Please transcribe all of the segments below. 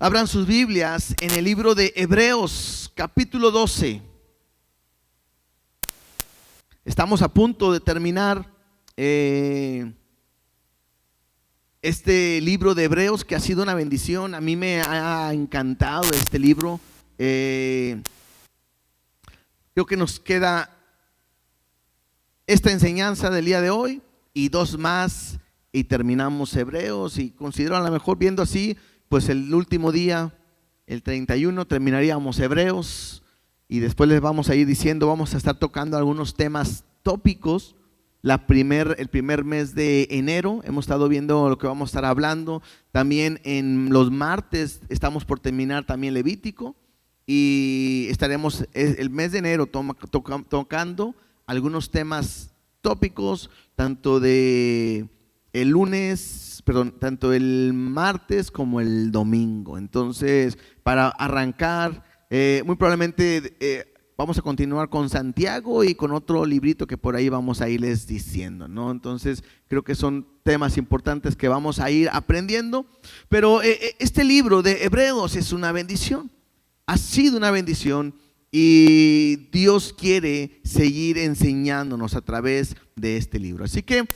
Abran sus Biblias en el libro de Hebreos, capítulo 12. Estamos a punto de terminar este libro de Hebreos, que ha sido una bendición. A mí me ha encantado este libro. Creo que nos queda esta enseñanza del día de hoy y dos más y terminamos Hebreos, y considero, a lo mejor viendo así, pues el último día, el 31, terminaríamos Hebreos, y después les vamos a ir diciendo, vamos a estar tocando algunos temas tópicos. El primer mes de enero hemos estado viendo lo que vamos a estar hablando. También en los martes estamos por terminar también Levítico, y estaremos el mes de enero tocando algunos temas tópicos, tanto tanto el martes como el domingo. Entonces, para arrancar, muy probablemente vamos a continuar con Santiago y con otro librito que por ahí vamos a irles diciendo, ¿no? Entonces, creo que son temas importantes que vamos a ir aprendiendo. Pero este libro de Hebreos es una bendición, ha sido una bendición, y Dios quiere seguir enseñándonos a través de este libro. Así que,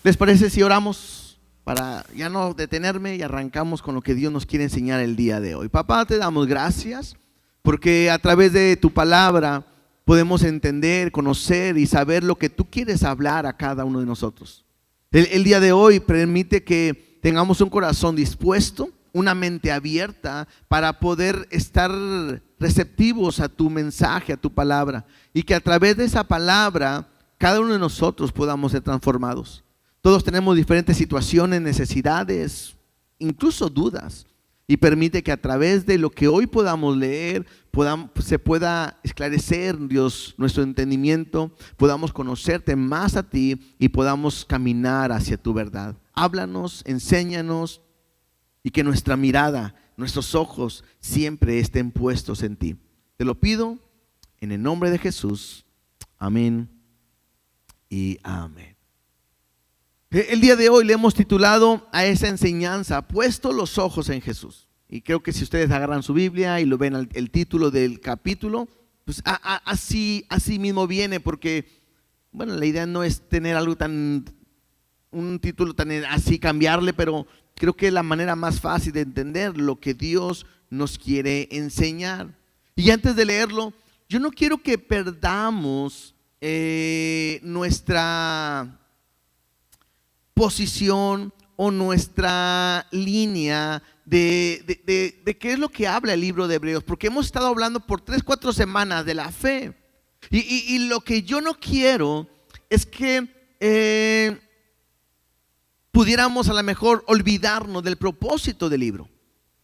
¿les parece si oramos para ya no detenerme y arrancamos con lo que Dios nos quiere enseñar el día de hoy? Papá, te damos gracias porque a través de tu palabra podemos entender, conocer y saber lo que tú quieres hablar a cada uno de nosotros. El día de hoy permite que tengamos un corazón dispuesto, una mente abierta para poder estar receptivos a tu mensaje, a tu palabra, y que a través de esa palabra cada uno de nosotros podamos ser transformados. Todos tenemos diferentes situaciones, necesidades, incluso dudas, y permite que a través de lo que hoy podamos leer, se pueda esclarecer, Dios, nuestro entendimiento, podamos conocerte más a ti y podamos caminar hacia tu verdad. Háblanos, enséñanos, y que nuestra mirada, nuestros ojos siempre estén puestos en ti. Te lo pido en el nombre de Jesús. Amén y amén. El día de hoy le hemos titulado a esa enseñanza, puesto los ojos en Jesús. Y creo que si ustedes agarran su Biblia y lo ven el título del capítulo, pues así mismo viene, porque bueno, la idea no es tener un título tan así, cambiarle, pero creo que es la manera más fácil de entender lo que Dios nos quiere enseñar. Y antes de leerlo, yo no quiero que perdamos nuestra posición o nuestra línea de qué es lo que habla el libro de Hebreos, porque hemos estado hablando por 3-4 semanas de la fe, y lo que yo no quiero es que pudiéramos a lo mejor olvidarnos del propósito del libro.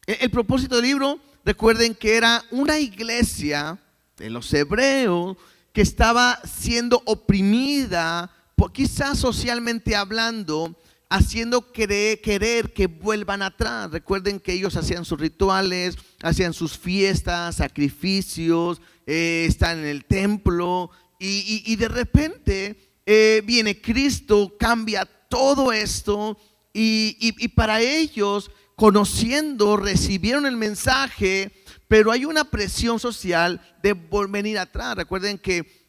El propósito del libro, recuerden que era una iglesia de los hebreos que estaba siendo oprimida, quizás socialmente hablando, haciendo querer que vuelvan atrás. Recuerden que ellos hacían sus rituales, hacían sus fiestas, sacrificios, están en el templo, y de repente viene Cristo, cambia todo esto, y para ellos, conociendo, recibieron el mensaje, pero hay una presión social de venir atrás. Recuerden que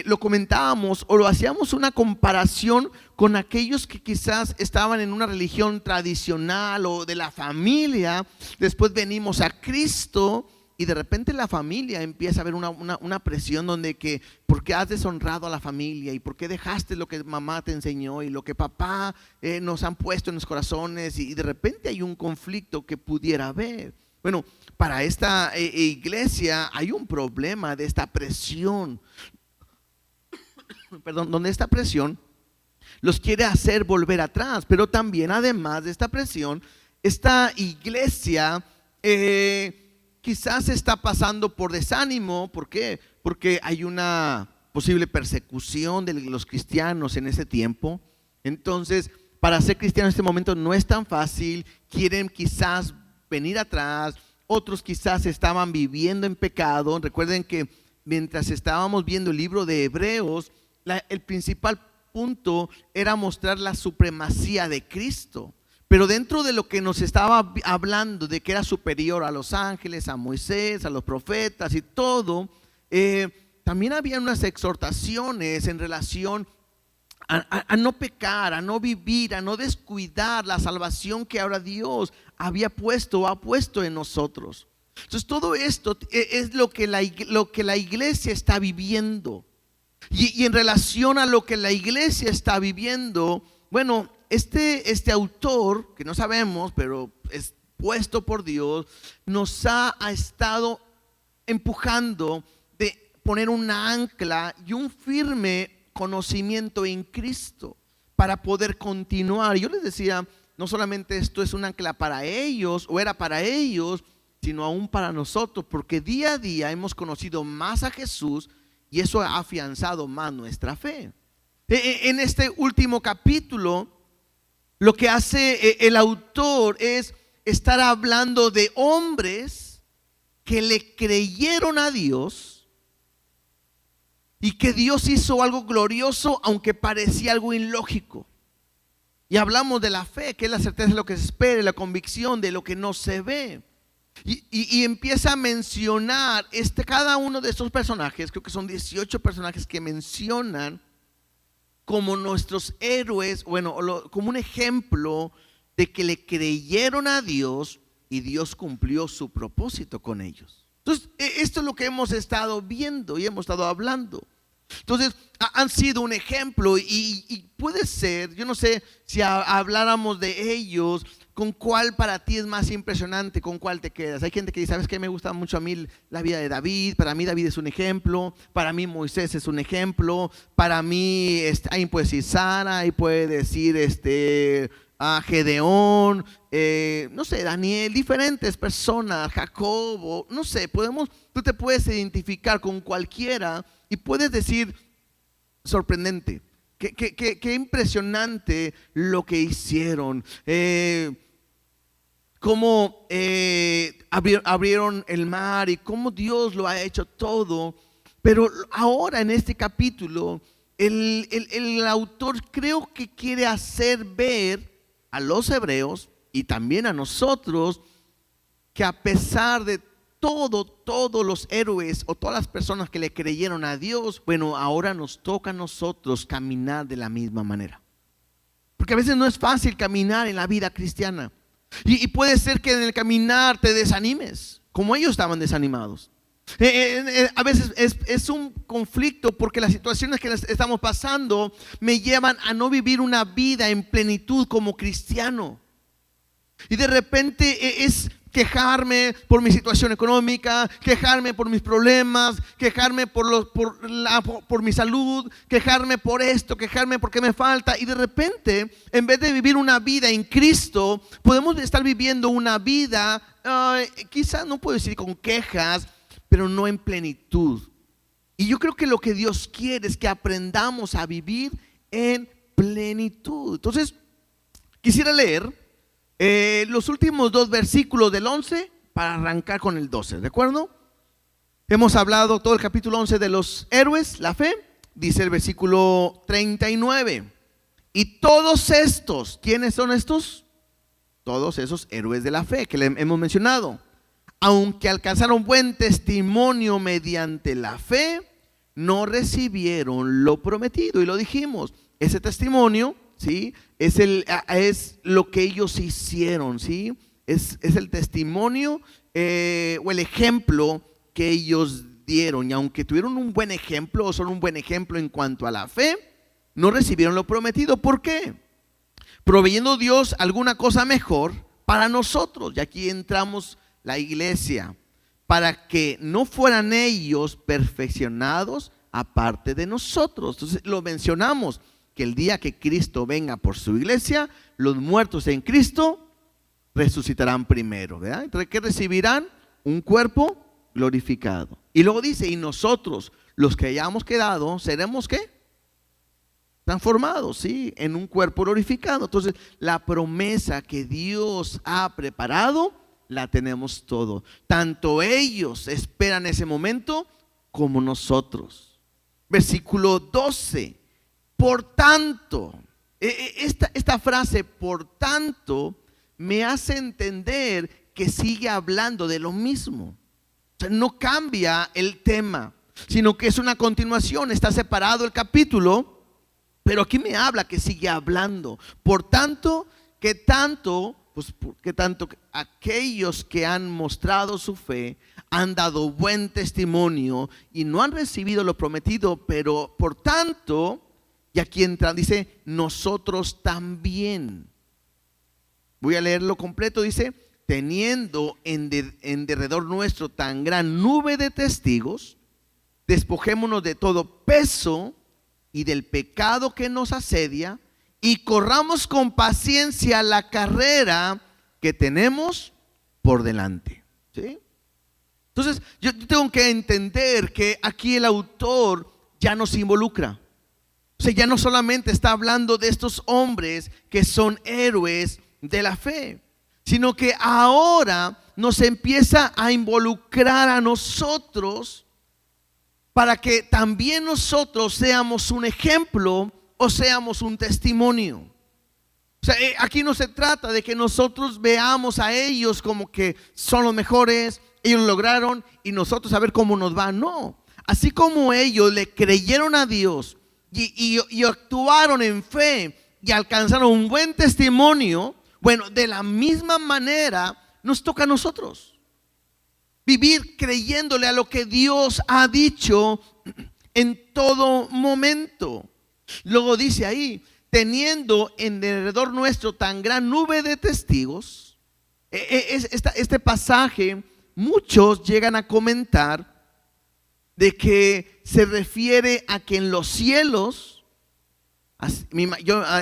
lo comentábamos o lo hacíamos una comparación con aquellos que quizás estaban en una religión tradicional o de la familia. Después venimos a Cristo y de repente la familia empieza a haber una presión donde que ¿por qué has deshonrado a la familia? ¿Y por qué dejaste lo que mamá te enseñó y lo que papá nos han puesto en los corazones? Y de repente hay un conflicto que pudiera haber. Bueno, para esta iglesia hay un problema de esta presión, donde esta presión los quiere hacer volver atrás. Pero también, además de esta presión, esta iglesia quizás está pasando por desánimo. ¿Por qué? Porque hay una posible persecución de los cristianos en ese tiempo. Entonces, para ser cristiano en este momento no es tan fácil. Quieren quizás venir atrás. Otros quizás estaban viviendo en pecado. Recuerden que mientras estábamos viendo el libro de Hebreos, el principal punto era mostrar la supremacía de Cristo. Pero dentro de lo que nos estaba hablando de que era superior a los ángeles, a Moisés, a los profetas y todo, también había unas exhortaciones en relación a no pecar, a no vivir, a no descuidar la salvación que ahora Dios había puesto o ha puesto en nosotros. Entonces todo esto es lo que la iglesia está viviendo. Y en relación a lo que la iglesia está viviendo, bueno, este autor, que no sabemos, pero es puesto por Dios, nos ha estado empujando de poner una ancla y un firme conocimiento en Cristo para poder continuar. Yo les decía, no solamente esto es un ancla para ellos o era para ellos, sino aún para nosotros, porque día a día hemos conocido más a Jesús y eso ha afianzado más nuestra fe. En este último capítulo, lo que hace el autor es estar hablando de hombres que le creyeron a Dios y que Dios hizo algo glorioso aunque parecía algo ilógico. Y hablamos de la fe, que es la certeza de lo que se espera, la convicción de lo que no se ve. Y empieza a mencionar cada uno de estos personajes, creo que son 18 personajes que mencionan como nuestros héroes, bueno, como un ejemplo de que le creyeron a Dios y Dios cumplió su propósito con ellos. Entonces, esto es lo que hemos estado viendo y hemos estado hablando. Entonces, han sido un ejemplo y puede ser, yo no sé si habláramos de ellos, ¿con cuál para ti es más impresionante? ¿Con cuál te quedas? Hay gente que dice, ¿sabes qué? Me gusta mucho a mí la vida de David. Para mí David es un ejemplo. Para mí Moisés es un ejemplo. Para mí, ahí puede decir Sara, ahí puede decir a Gedeón, no sé, Daniel, diferentes personas, Jacobo, no sé, tú te puedes identificar con cualquiera y puedes decir, sorprendente, qué impresionante lo que hicieron, cómo abrieron el mar y cómo Dios lo ha hecho todo. Pero ahora en este capítulo el autor creo que quiere hacer ver a los hebreos y también a nosotros que a pesar de todos los héroes o todas las personas que le creyeron a Dios, bueno, ahora nos toca a nosotros caminar de la misma manera. Porque a veces no es fácil caminar en la vida cristiana. Y puede ser que en el caminar te desanimes, como ellos estaban desanimados. A veces es un conflicto porque las situaciones que estamos pasando me llevan a no vivir una vida en plenitud como cristiano. Y de repente es quejarme por mi situación económica, quejarme por mis problemas, quejarme por mi salud, quejarme por esto, quejarme porque me falta. Y de repente, en vez de vivir una vida en Cristo, podemos estar viviendo una vida, quizás no puedo decir con quejas, pero no en plenitud. Y yo creo que lo que Dios quiere es que aprendamos a vivir en plenitud. Entonces, quisiera leer los últimos 2 versículos del 11 para arrancar con el 12, ¿de acuerdo? Hemos hablado todo el capítulo 11 de los héroes, la fe. Dice el versículo 39: y todos estos, ¿quiénes son estos? Todos esos héroes de la fe que le hemos mencionado, aunque alcanzaron buen testimonio mediante la fe, no recibieron lo prometido. Y lo dijimos, ese testimonio, ¿sí?, es lo que ellos hicieron, ¿sí? Es el testimonio o el ejemplo que ellos dieron. Y aunque tuvieron un buen ejemplo o son un buen ejemplo en cuanto a la fe, no recibieron lo prometido. ¿Por qué? Proveyendo Dios alguna cosa mejor para nosotros. Y aquí entramos la iglesia, para que no fueran ellos perfeccionados aparte de nosotros. Entonces lo mencionamos, que el día que Cristo venga por su iglesia, los muertos en Cristo resucitarán primero, ¿verdad? Entonces, ¿qué recibirán? Un cuerpo glorificado. Y luego dice, y nosotros, los que hayamos quedado, seremos ¿qué? Transformados, ¿sí?, en un cuerpo glorificado. Entonces la promesa que Dios ha preparado la tenemos todo. Tanto ellos esperan ese momento como nosotros. Versículo 12. Por tanto, Esta frase, por tanto, me hace entender que sigue hablando de lo mismo. O sea, no cambia el tema, sino que es una continuación. Está separado el capítulo, pero aquí me habla que sigue hablando. Por tanto, que tanto, pues que tanto aquellos que han mostrado su fe han dado buen testimonio y no han recibido lo prometido, pero por tanto, y aquí entra, dice, nosotros también. Voy a leerlo completo, dice, teniendo en derredor nuestro tan gran nube de testigos, despojémonos de todo peso y del pecado que nos asedia y corramos con paciencia la carrera que tenemos por delante. ¿Sí? Entonces, yo tengo que entender que aquí el autor ya nos involucra. O sea, ya no solamente está hablando de estos hombres que son héroes de la fe, sino que ahora nos empieza a involucrar a nosotros para que también nosotros seamos un ejemplo o seamos un testimonio. O sea, aquí no se trata de que nosotros veamos a ellos como que son los mejores, ellos lo lograron y nosotros a ver cómo nos va. No, así como ellos le creyeron a Dios y actuaron en fe y alcanzaron un buen testimonio, bueno, de la misma manera nos toca a nosotros vivir creyéndole a lo que Dios ha dicho en todo momento. Luego dice ahí, teniendo en derredor nuestro tan gran nube de testigos. Este pasaje muchos llegan a comentar de que se refiere a que en los cielos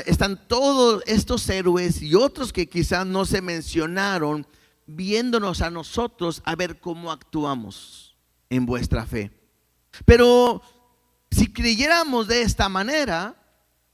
están todos estos héroes y otros que quizás no se mencionaron, viéndonos a nosotros a ver cómo actuamos en vuestra fe. Pero si creyéramos de esta manera,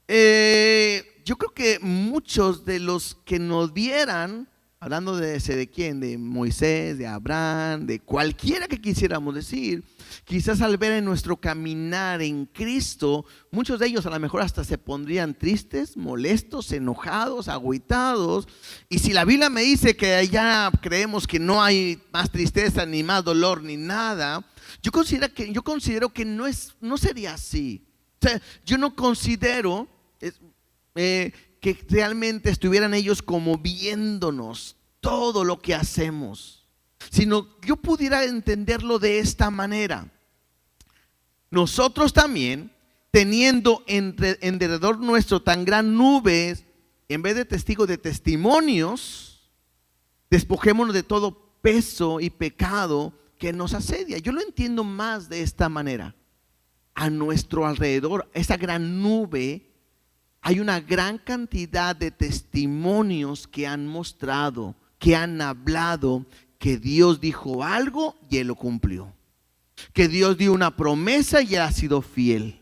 yo creo que muchos de los que nos vieran, hablando de quién, de Moisés, de Abraham, de cualquiera que quisiéramos decir, quizás al ver en nuestro caminar en Cristo, muchos de ellos a lo mejor hasta se pondrían tristes, molestos, enojados, agüitados. Y si la Biblia me dice que ya creemos que no hay más tristeza, ni más dolor, ni nada, yo considero que no sería así. O sea, yo no considero que realmente estuvieran ellos como viéndonos todo lo que hacemos, sino yo pudiera entenderlo de esta manera. Nosotros también, teniendo en derredor nuestro tan gran nube, en vez de testigos, de testimonios, despojémonos de todo peso y pecado que nos asedia. Yo lo entiendo más de esta manera. A nuestro alrededor, esa gran nube, hay una gran cantidad de testimonios que han mostrado, que han hablado que Dios dijo algo y Él lo cumplió. Que Dios dio una promesa y Él ha sido fiel.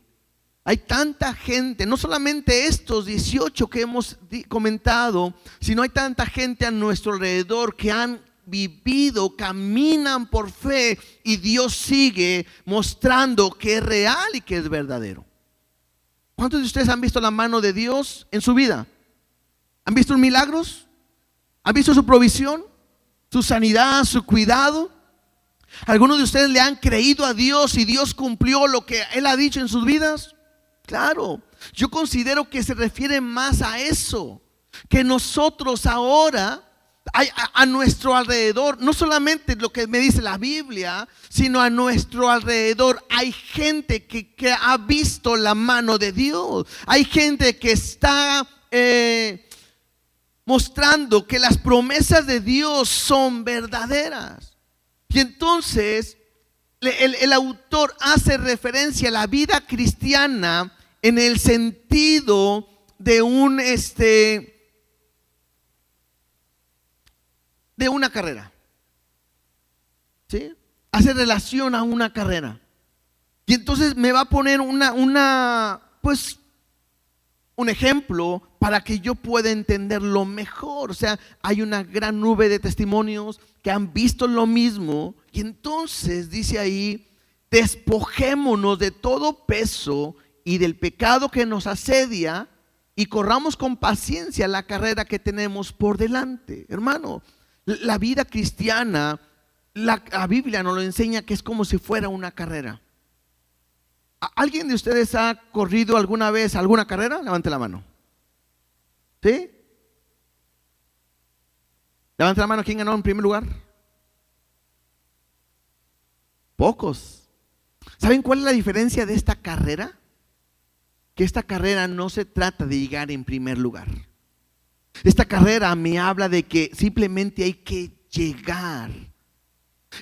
Hay tanta gente, no solamente estos 18 que hemos comentado, sino hay tanta gente a nuestro alrededor que han vivido, caminan por fe y Dios sigue mostrando que es real y que es verdadero. ¿Cuántos de ustedes han visto la mano de Dios en su vida? ¿Han visto milagros? ¿Han visto su provisión? ¿Su sanidad? ¿Su cuidado? ¿Algunos de ustedes le han creído a Dios y Dios cumplió lo que Él ha dicho en sus vidas? Claro, yo considero que se refiere más a eso, que nosotros ahora a nuestro alrededor, no solamente lo que me dice la Biblia, sino a nuestro alrededor hay gente que ha visto la mano de Dios. Hay gente que está mostrando que las promesas de Dios son verdaderas. Y entonces el autor hace referencia a la vida cristiana en el sentido de de una carrera. ¿Sí? Hace relación a una carrera. Y entonces me va a poner un ejemplo para que yo pueda entenderlo mejor. O sea, hay una gran nube de testimonios que han visto lo mismo. Y entonces dice ahí, despojémonos de todo peso y del pecado que nos asedia y corramos con paciencia la carrera que tenemos por delante. Hermano, la vida cristiana, la Biblia nos lo enseña que es como si fuera una carrera. ¿Alguien de ustedes ha corrido alguna vez alguna carrera? Levante la mano. ¿Sí? Levante la mano. ¿Quién ganó en primer lugar? Pocos. ¿Saben cuál es la diferencia de esta carrera? Que esta carrera no se trata de llegar en primer lugar. Esta carrera me habla de que simplemente hay que llegar.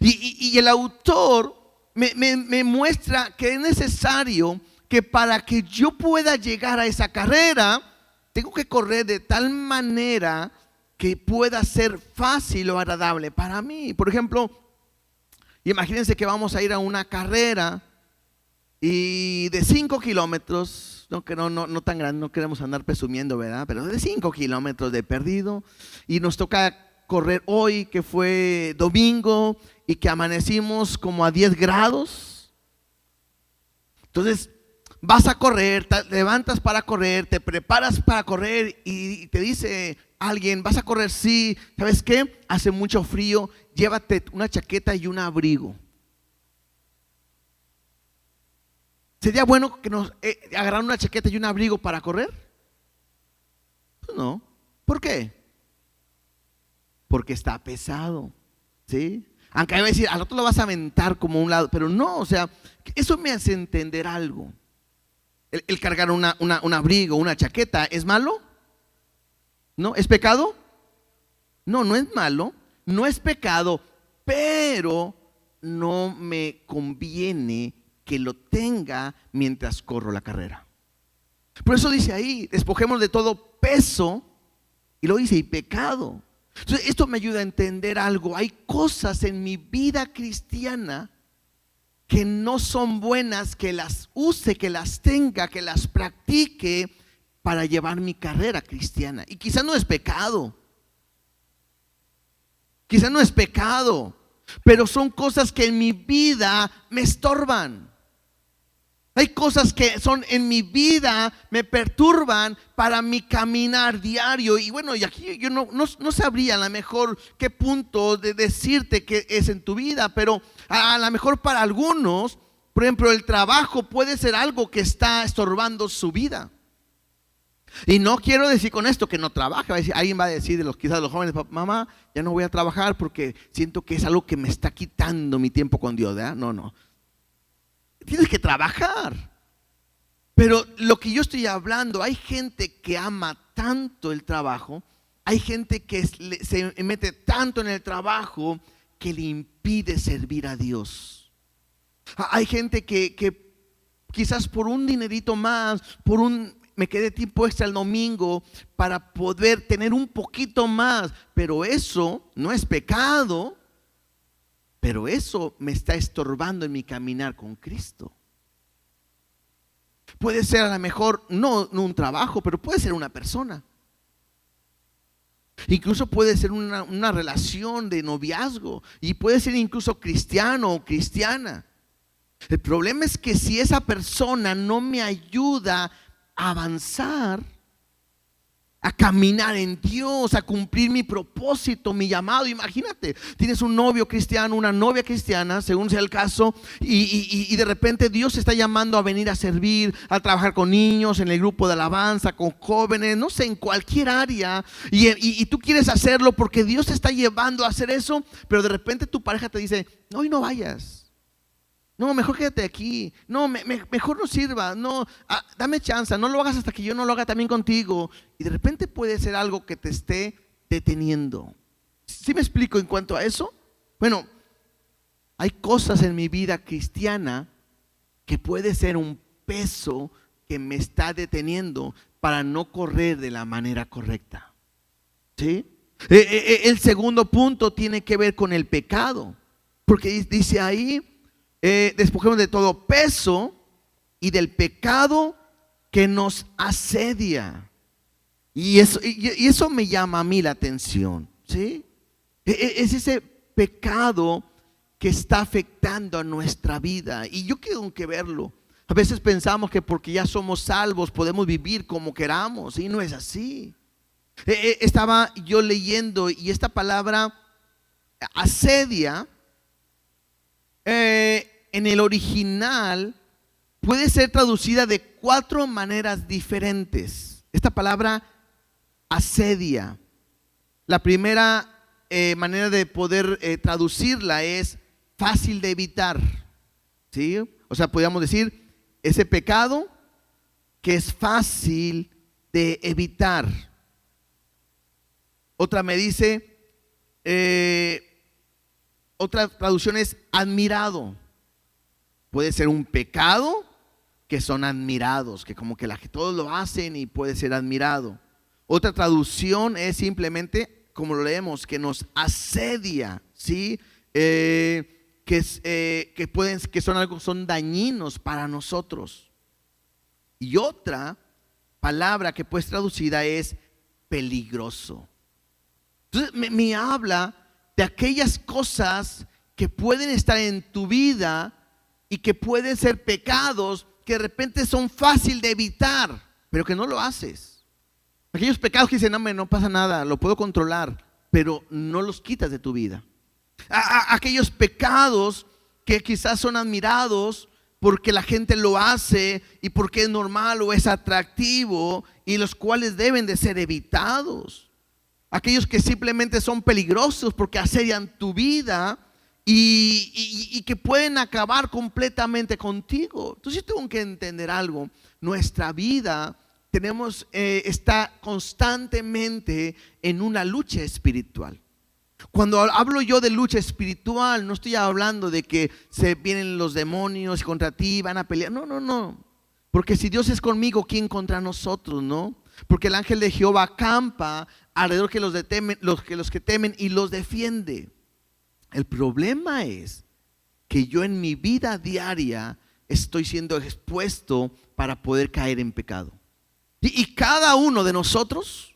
Y el autor me muestra que es necesario que para que yo pueda llegar a esa carrera, tengo que correr de tal manera que pueda ser fácil o agradable para mí. Por ejemplo, imagínense que vamos a ir a una carrera y de 5 kilómetros, no tan grande, no queremos andar presumiendo, ¿verdad? Pero de 5 kilómetros de perdido, y nos toca correr hoy, que fue domingo, y que amanecimos como a 10 grados. Entonces, vas a correr, te levantas para correr, te preparas para correr, y te dice alguien, ¿vas a correr? Sí. ¿Sabes qué? Hace mucho frío, llévate una chaqueta y un abrigo. ¿Sería bueno que nos agarraran una chaqueta y un abrigo para correr? Pues no. ¿Por qué? Porque está pesado, ¿sí? Aunque me va a decir, al otro lo vas a aventar como un lado, pero no, o sea, eso me hace entender algo. El cargar un abrigo, una chaqueta, ¿es malo? ¿No? ¿Es pecado? No, no es malo, no es pecado, pero no me conviene que lo tenga mientras corro la carrera. Por eso dice ahí, despojemos de todo peso, y lo dice, y pecado. Entonces, esto me ayuda a entender algo. Hay cosas en mi vida cristiana que no son buenas, que las use, que las tenga, que las practique para llevar mi carrera cristiana. Y quizá no es pecado. Quizá no es pecado, pero son cosas que en mi vida me estorban. Hay cosas que son en mi vida, me perturban para mi caminar diario. Y bueno, y aquí yo no sabría a lo mejor qué punto de decirte que es en tu vida, pero a lo mejor para algunos, por ejemplo, el trabajo puede ser algo que está estorbando su vida. Y no quiero decir con esto que no trabaje. Alguien va a decir, quizás los jóvenes, mamá, ya no voy a trabajar porque siento que es algo que me está quitando mi tiempo con Dios, ¿verdad? No. Tienes que trabajar. Pero lo que yo estoy hablando, hay gente que ama tanto el trabajo, hay gente que se mete tanto en el trabajo que le impide servir a Dios. Hay gente que quizás por un dinerito más, me quedé tiempo extra el domingo para poder tener un poquito más, pero eso no es pecado. Pero eso me está estorbando en mi caminar con Cristo. Puede ser a lo mejor no un trabajo, pero puede ser una persona. Incluso puede ser una relación de noviazgo, y puede ser incluso cristiano o cristiana. El problema es que si esa persona no me ayuda a avanzar, a caminar en Dios, a cumplir mi propósito, mi llamado. Imagínate, tienes un novio cristiano, una novia cristiana, según sea el caso, y de repente Dios te está llamando a venir a servir, a trabajar con niños, en el grupo de alabanza, con jóvenes, no sé, en cualquier área, y tú quieres hacerlo porque Dios te está llevando a hacer eso, pero de repente tu pareja te dice, no, y no vayas. No, mejor quédate aquí. No, mejor no sirva. No, dame chance. No lo hagas hasta que yo no lo haga también contigo. Y de repente puede ser algo que te esté deteniendo. ¿Sí me explico en cuanto a eso? Bueno, hay cosas en mi vida cristiana que puede ser un peso que me está deteniendo para no correr de la manera correcta. ¿Sí? El segundo punto tiene que ver con el pecado. Porque dice ahí, despojemos de todo peso y del pecado que nos asedia. Y eso me llama a mí la atención, ¿sí? Es ese pecado que está afectando a nuestra vida, y yo tengo que verlo. A veces pensamos que porque ya somos salvos podemos vivir como queramos, y no es así. Estaba yo leyendo y esta palabra asedia en el original puede ser traducida de 4 maneras diferentes. Esta palabra asedia, la primera manera de poder traducirla es fácil de evitar, ¿sí? O sea, podríamos decir ese pecado que es fácil de evitar. Otra me dice, otra traducción es admirado. Puede ser un pecado que son admirados, que como que todos lo hacen y puede ser admirado. Otra traducción es simplemente, como lo leemos, que nos asedia, ¿sí? Que son dañinos para nosotros. Y otra palabra que puede ser traducida es peligroso. Entonces me habla de aquellas cosas que pueden estar en tu vida y que pueden ser pecados que de repente son fácil de evitar, pero que no lo haces. Aquellos pecados que dicen, no pasa nada, lo puedo controlar, pero no los quitas de tu vida. Aquellos pecados que quizás son admirados porque la gente lo hace y porque es normal o es atractivo, y los cuales deben de ser evitados. Aquellos que simplemente son peligrosos porque asedian tu vida y que pueden acabar completamente contigo. Entonces tengo que entender algo. Nuestra vida está constantemente en una lucha espiritual. Cuando hablo yo de lucha espiritual, no estoy hablando de que se vienen los demonios contra ti, van a pelear. No. Porque si Dios es conmigo, ¿quién contra nosotros, no? Porque el ángel de Jehová acampa alrededor que los que temen y los defiende. El problema es que yo en mi vida diaria estoy siendo expuesto para poder caer en pecado. Y cada uno de nosotros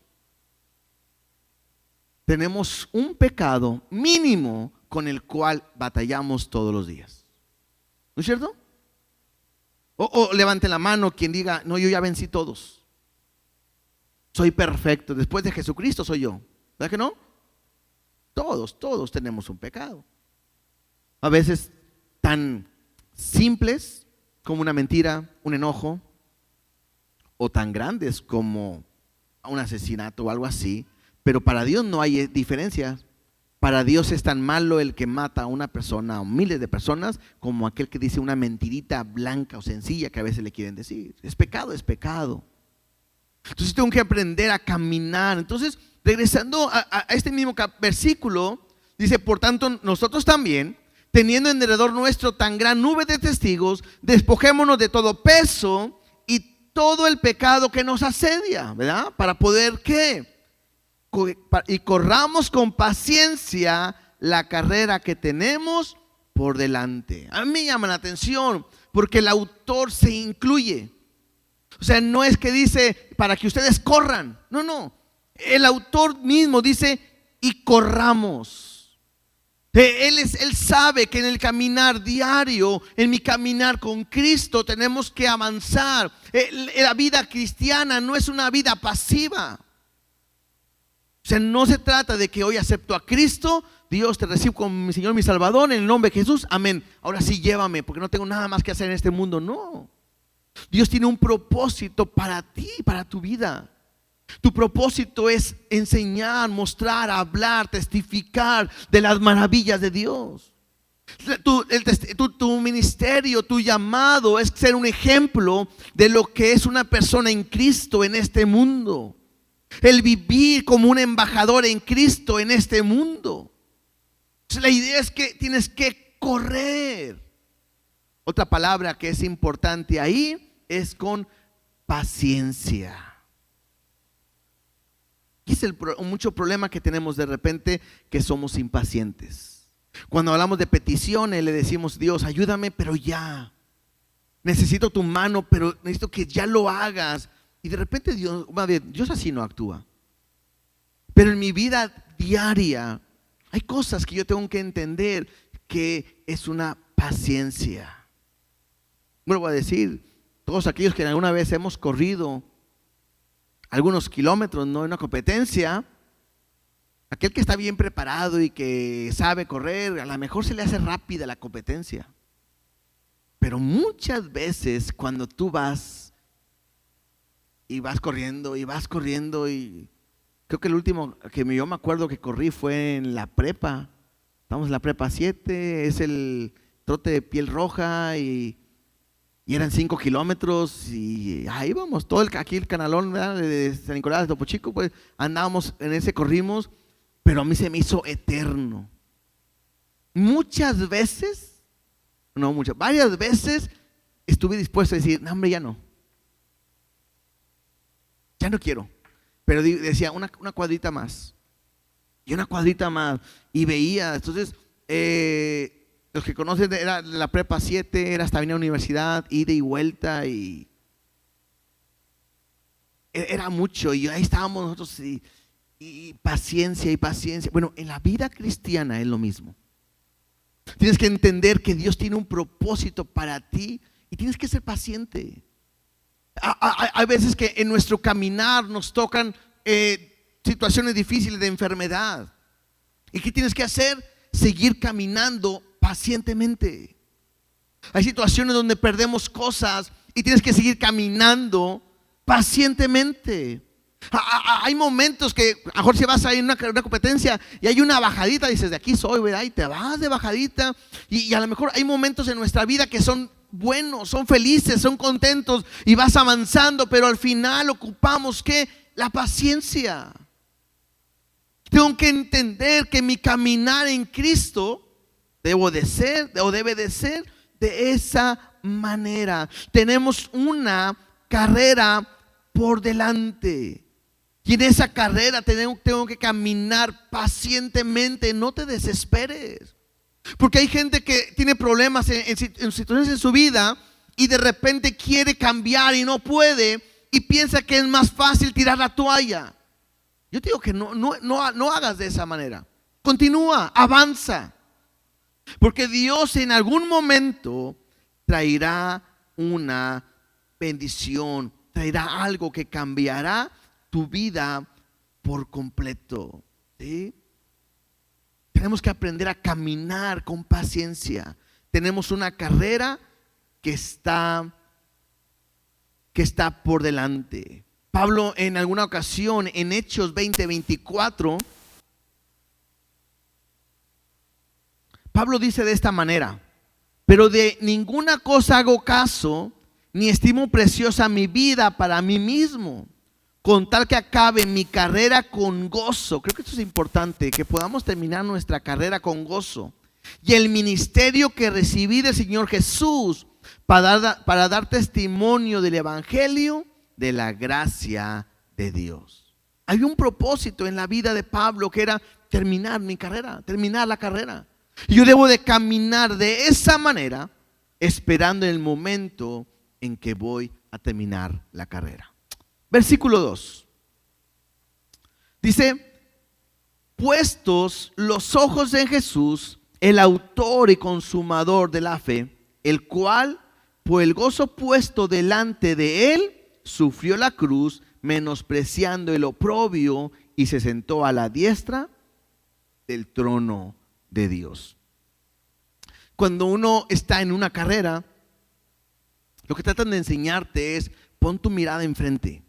tenemos un pecado mínimo con el cual batallamos todos los días. ¿No es cierto? O levante la mano quien diga, no, yo ya vencí todos. Soy perfecto, después de Jesucristo soy yo. ¿Verdad que no? Todos tenemos un pecado. A veces tan simples como una mentira, un enojo, o tan grandes como un asesinato o algo así. Pero para Dios no hay diferencia. Para Dios es tan malo el que mata a una persona o miles de personas como aquel que dice una mentirita blanca o sencilla que a veces le quieren decir. Es pecado, es pecado. Entonces tengo que aprender a caminar. Entonces, regresando a este mismo versículo, dice, por tanto, nosotros también, teniendo en derredor nuestro tan gran nube de testigos, despojémonos de todo peso y todo el pecado que nos asedia, ¿verdad? Para poder, ¿qué? Y corramos con paciencia la carrera que tenemos por delante. A mí me llama la atención porque el autor se incluye. O sea, no es que dice para que ustedes corran. No. El autor mismo dice y corramos. Él sabe que en el caminar diario, en mi caminar con Cristo, tenemos que avanzar. La vida cristiana no es una vida pasiva. O sea, no se trata de que hoy acepto a Cristo, Dios te recibo como mi Señor, mi Salvador, en el nombre de Jesús, amén. Ahora sí llévame porque no tengo nada más que hacer en este mundo. No. Dios tiene un propósito para ti, para tu vida. Tu propósito es enseñar, mostrar, hablar, testificar de las maravillas de Dios. Tu ministerio, tu llamado es ser un ejemplo de lo que es una persona en Cristo en este mundo. El vivir como un embajador en Cristo en este mundo. La idea es que tienes que correr. Otra palabra que es importante ahí es con paciencia. Y es mucho problema que tenemos de repente, que somos impacientes. Cuando hablamos de peticiones le decimos, Dios, ayúdame, pero ya. Necesito tu mano, pero necesito que ya lo hagas. Y de repente Dios así no actúa. Pero en mi vida diaria hay cosas que yo tengo que entender que es una paciencia. Vuelvo a decir, todos aquellos que alguna vez hemos corrido algunos kilómetros, no en una competencia, aquel que está bien preparado y que sabe correr, a lo mejor se le hace rápida la competencia. Pero muchas veces cuando tú vas corriendo y creo que el último que yo me acuerdo que corrí fue en la prepa. Estamos en la prepa 7, es el trote de piel roja y eran 5 kilómetros y ahí vamos, aquí el canalón, ¿verdad?, de San Nicolás de Topo Chico, pues andábamos en ese, corrimos, pero a mí se me hizo eterno. Varias veces estuve dispuesto a decir, no, hombre, ya no quiero, pero decía una cuadrita más y una cuadrita más y veía. Entonces los que conocen, era la prepa 7, era hasta Avenida Universidad, ida y vuelta, y era mucho, y ahí estábamos nosotros, y paciencia. Bueno, en la vida cristiana es lo mismo. Tienes que entender que Dios tiene un propósito para ti y tienes que ser paciente. Hay veces que en nuestro caminar nos tocan situaciones difíciles de enfermedad. ¿Y qué tienes que hacer? Seguir caminando pacientemente. Hay situaciones donde perdemos cosas y tienes que seguir caminando pacientemente. Hay momentos que a lo mejor si vas a ir en una competencia y hay una bajadita, dices, de aquí soy, ¿verdad? Y te vas de bajadita, y a lo mejor hay momentos en nuestra vida que son buenos, son felices, son contentos y vas avanzando, pero al final ocupamos ¿qué? La paciencia. Tengo que entender que mi caminar en Cristo debe de ser de esa manera. Tenemos una carrera por delante y en esa carrera tengo que caminar pacientemente. No te desesperes, porque hay gente que tiene problemas en situaciones en su vida y de repente quiere cambiar y no puede y piensa que es más fácil tirar la toalla. Yo te digo que no hagas de esa manera. Continúa, avanza, porque Dios en algún momento traerá una bendición, traerá algo que cambiará tu vida por completo, ¿sí? Tenemos que aprender a caminar con paciencia. Tenemos una carrera que está por delante. Pablo en alguna ocasión en Hechos 20:24, Pablo dice de esta manera: pero de ninguna cosa hago caso, ni estimo preciosa mi vida para mí mismo, con tal que acabe mi carrera con gozo. Creo que esto es importante, que podamos terminar nuestra carrera con gozo. Y el ministerio que recibí del Señor Jesús para dar testimonio del evangelio de la gracia de Dios. Hay un propósito en la vida de Pablo que era terminar la carrera. Y yo debo de caminar de esa manera, esperando el momento en que voy a terminar la carrera. Versículo 2 dice: puestos los ojos en Jesús, el autor y consumador de la fe, el cual por el gozo puesto delante de él sufrió la cruz, menospreciando el oprobio, y se sentó a la diestra del trono de Dios. Cuando uno está en una carrera, lo que tratan de enseñarte es: pon tu mirada enfrente,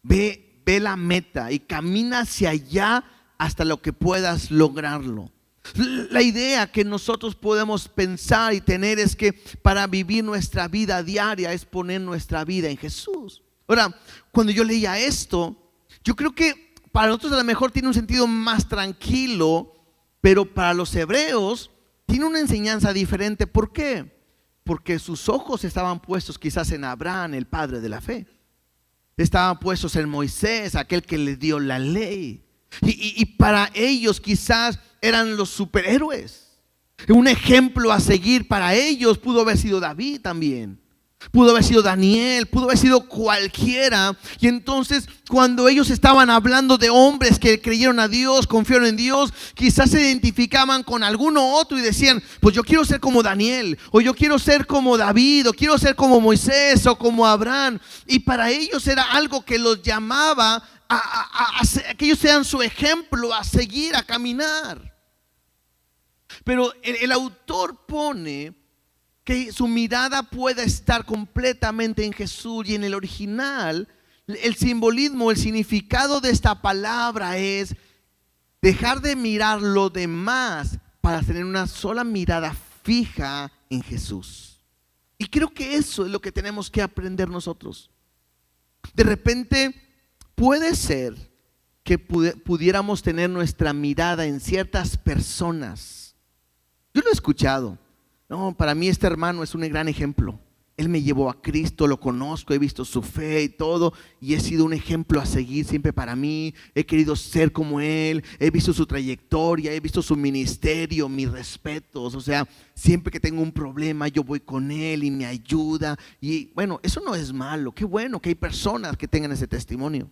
ve la meta y camina hacia allá hasta lo que puedas lograrlo. La idea que nosotros podemos pensar y tener es que para vivir nuestra vida diaria es poner nuestra vida en Jesús. Ahora, cuando yo leía esto, yo creo que para nosotros a lo mejor tiene un sentido más tranquilo, pero para los hebreos tiene una enseñanza diferente. ¿Por qué? Porque sus ojos estaban puestos quizás en Abraham, el padre de la fe. Estaban puestos en Moisés, aquel que les dio la ley. Y para ellos quizás eran los superhéroes. Un ejemplo a seguir para ellos pudo haber sido David también. pudo haber sido Daniel, pudo haber sido cualquiera. Y entonces cuando ellos estaban hablando de hombres que creyeron a Dios, confiaron en Dios, quizás se identificaban con alguno otro y decían, pues yo quiero ser como Daniel, o yo quiero ser como David, o quiero ser como Moisés, o como Abraham. Y para ellos era algo que los llamaba a que ellos sean su ejemplo, a seguir, a caminar. Pero el autor pone que su mirada pueda estar completamente en Jesús. Y en el original, el simbolismo, el significado de esta palabra es dejar de mirar lo demás para tener una sola mirada fija en Jesús. Y creo que eso es lo que tenemos que aprender nosotros. De repente puede ser que pudiéramos tener nuestra mirada en ciertas personas. Yo lo he escuchado. No, para mí este hermano es un gran ejemplo. Él me llevó a Cristo, lo conozco, he visto su fe y todo, y he sido un ejemplo a seguir siempre para mí. He querido ser como él, he visto su trayectoria, he visto su ministerio, mis respetos. O sea, siempre que tengo un problema yo voy con él y me ayuda. Y bueno, eso no es malo, qué bueno que hay personas que tengan ese testimonio.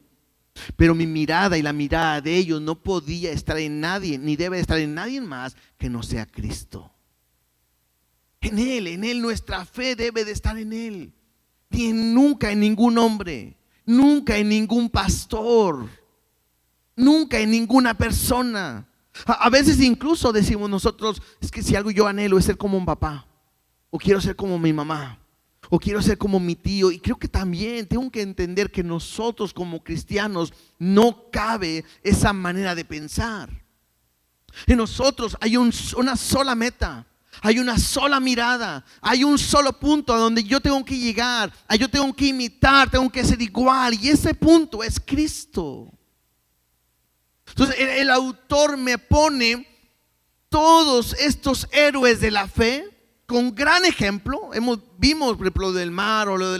Pero mi mirada y la mirada de ellos no podía estar en nadie, ni debe estar en nadie más que no sea Cristo. En Él nuestra fe debe de estar en Él. Ni nunca en ningún hombre, nunca en ningún pastor, nunca en ninguna persona. A veces incluso decimos nosotros, es que si algo yo anhelo es ser como un papá, o quiero ser como mi mamá, o quiero ser como mi tío. Y creo que también tengo que entender que nosotros como cristianos no cabe esa manera de pensar. En nosotros hay una sola meta. Hay una sola mirada, hay un solo punto a donde yo tengo que llegar, yo tengo que imitar, tengo que ser igual, y ese punto es Cristo. Entonces el autor me pone todos estos héroes de la fe con gran ejemplo. Vimos por ejemplo, lo del mar o lo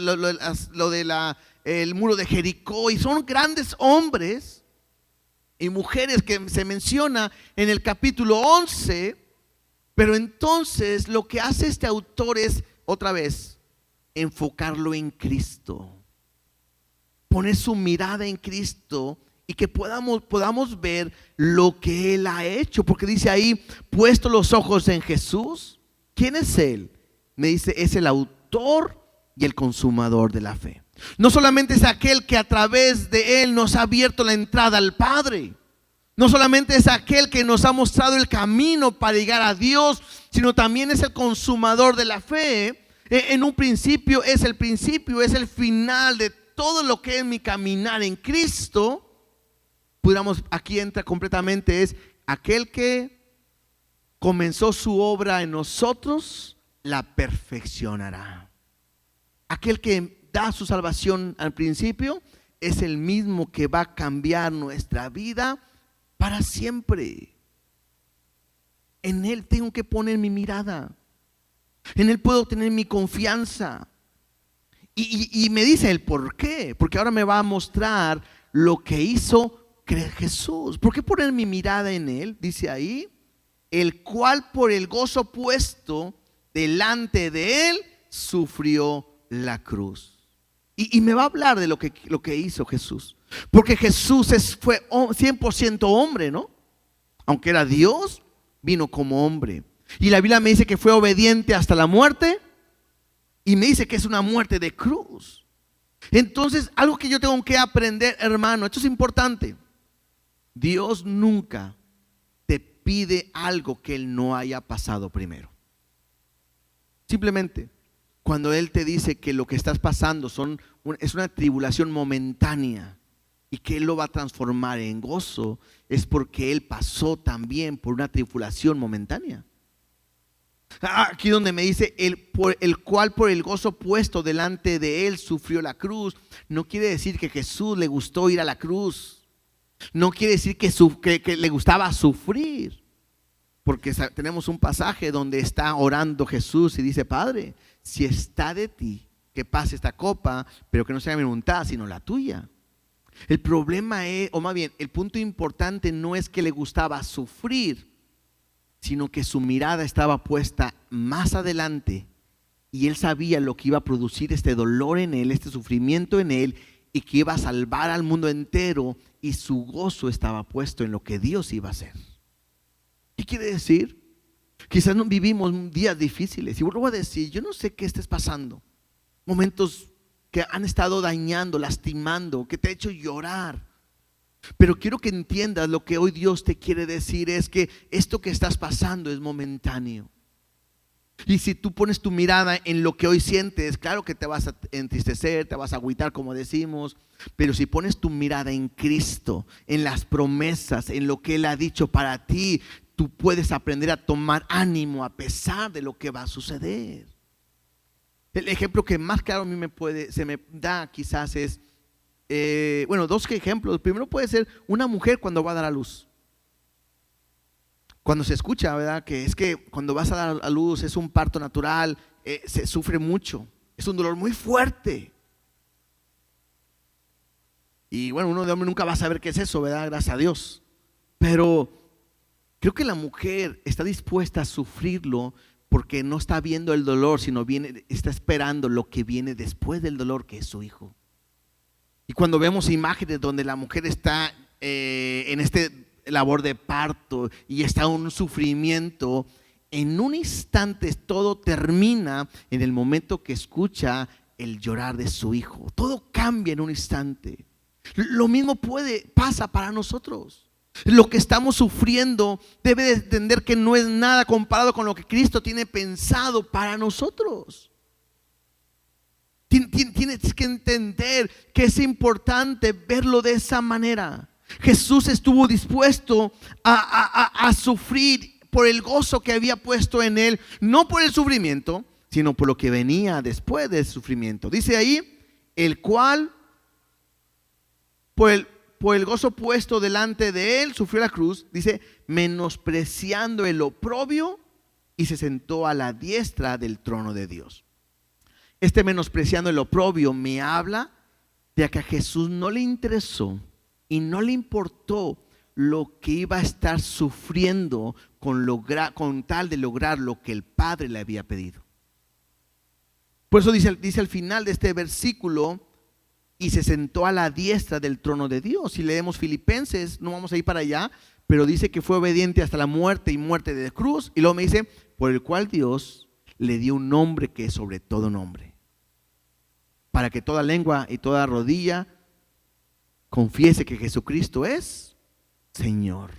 de el muro de Jericó, y son grandes hombres y mujeres que se menciona en el capítulo 11. Pero entonces lo que hace este autor es, otra vez, enfocarlo en Cristo. Poner su mirada en Cristo y que podamos ver lo que Él ha hecho. Porque dice ahí, puesto los ojos en Jesús. ¿Quién es Él? Me dice, es el autor y el consumador de la fe. No solamente es aquel que a través de Él nos ha abierto la entrada al Padre. No solamente es aquel que nos ha mostrado el camino para llegar a Dios, sino también es el consumador de la fe. En un principio, es el final de todo lo que es mi caminar en Cristo. Aquí entra completamente, es aquel que comenzó su obra en nosotros, la perfeccionará. Aquel que da su salvación al principio, es el mismo que va a cambiar nuestra vida para siempre. En Él tengo que poner mi mirada. En Él puedo tener mi confianza. Y me dice el por qué. Porque ahora me va a mostrar lo que hizo Jesús. ¿Por qué poner mi mirada en Él? Dice ahí, el cual por el gozo puesto delante de Él sufrió la cruz. Y me va a hablar de lo que hizo Jesús. Porque Jesús fue 100% hombre, ¿no? Aunque era Dios, vino como hombre. Y la Biblia me dice que fue obediente hasta la muerte. Y me dice que es una muerte de cruz. Entonces, algo que yo tengo que aprender, hermano, esto es importante. Dios nunca te pide algo que Él no haya pasado primero. Simplemente, cuando Él te dice que lo que estás pasando es una tribulación momentánea, y que Él lo va a transformar en gozo, es porque Él pasó también por una tribulación momentánea. Aquí donde me dice el cual por el gozo puesto delante de Él sufrió la cruz, no quiere decir que Jesús le gustó ir a la cruz. No quiere decir que le gustaba sufrir. Porque tenemos un pasaje donde está orando Jesús y dice, Padre, si está de ti que pase esta copa, pero que no sea mi voluntad sino la tuya. El problema es, o más bien, el punto importante no es que le gustaba sufrir, sino que su mirada estaba puesta más adelante Y él sabía lo que iba a producir este dolor en él, este sufrimiento en él, y que iba a salvar al mundo entero, y su gozo estaba puesto en lo que Dios iba a hacer. ¿Qué quiere decir? Quizás no vivimos días difíciles, y vuelvo a decir, yo no sé qué estés pasando, momentos que han estado dañando, lastimando, que te ha hecho llorar. Pero quiero que entiendas lo que hoy Dios te quiere decir es que esto que estás pasando es momentáneo. Y si tú pones tu mirada en lo que hoy sientes, claro que te vas a entristecer, te vas a agüitar como decimos, pero si pones tu mirada en Cristo, en las promesas, en lo que Él ha dicho para ti, tú puedes aprender a tomar ánimo a pesar de lo que va a suceder. El ejemplo que más claro a mí se me da quizás es, dos ejemplos. Primero puede ser una mujer cuando va a dar a luz. Cuando se escucha, ¿verdad? Que es que cuando vas a dar a luz es un parto natural, se sufre mucho, es un dolor muy fuerte. Y bueno, uno de hombre nunca va a saber qué es eso, ¿verdad? Gracias a Dios. Pero creo que la mujer está dispuesta a sufrirlo porque no está viendo el dolor, sino está esperando lo que viene después del dolor, que es su hijo. Y cuando vemos imágenes donde la mujer está en este labor de parto y está en un sufrimiento, en un instante todo termina en el momento que escucha el llorar de su hijo. Todo cambia en un instante. Lo mismo pasa para nosotros. Lo que estamos sufriendo debe de entender que no es nada comparado con lo que Cristo tiene pensado para nosotros. Tienes que entender que es importante verlo de esa manera. Jesús estuvo dispuesto a sufrir por el gozo que había puesto en él, no por el sufrimiento, sino por lo que venía después del sufrimiento. Dice ahí, el cual por el gozo puesto delante de él sufrió la cruz, dice, menospreciando el oprobio, y se sentó a la diestra del trono de Dios. Este menospreciando el oprobio me habla de que a Jesús no le interesó y no le importó lo que iba a estar sufriendo con tal de lograr lo que el Padre le había pedido. Por eso dice al final de este versículo, y se sentó a la diestra del trono de Dios. Si leemos Filipenses, no vamos a ir para allá, pero dice que fue obediente hasta la muerte y muerte de cruz. Y luego me dice, por el cual Dios le dio un nombre que es sobre todo nombre, para que toda lengua y toda rodilla confiese que Jesucristo es Señor.